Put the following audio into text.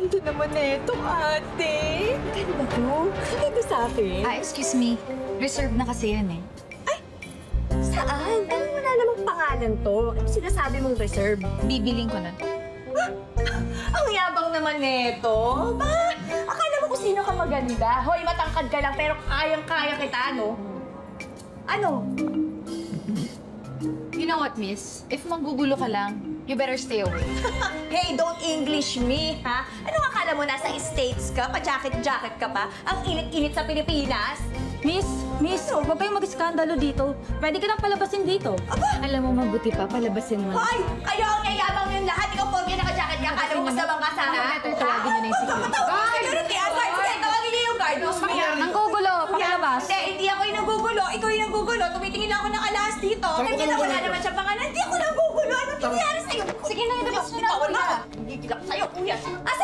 Ganda naman na ito, ate. Ganda to. Ito sa akin. Excuse me. Reserve na kasi yan eh. Saan? Ano wala namang pangalan to? Ano sinasabi mong reserve? Bibiling ko na. Ang yabang naman nito. Ba? Akala mo kung sino ka maganda. Hoy, matangkad ka lang pero kayang-kaya kita, no? Ano? You know what, miss? If manggugulo ka lang, you better stay away. Hey, don't English me, ha? Ano akala mo nasa States ka? Pa-jacket-jacket ka pa? Ang init-init sa Pilipinas? Miss, huwag kayong mag-iskandalo dito. Pwede ka nang palabasin dito. Alam mo, mabuti pa, palabasin mo. Hoy! Kayo ang yayabang yung lahat. Ikaw po yung naka-jacket ka. Akala mo masabang ka sana? Tawagin niyo na yung security. Security, guard! Sige, tawagin niyo yung guard. Nanggugulo, pakilabas. Hindi ako yung nagugulo. Ikaw yung nagugulo. Tumitingin lang ako nakalas dito. Kasi na wala naman siya pangalan. Hindi ako nagugulo. Ano nangyayari sa'yo? Sige na, ilabas niyo na ako. Hindi kilap sa'yo, kuya. Asa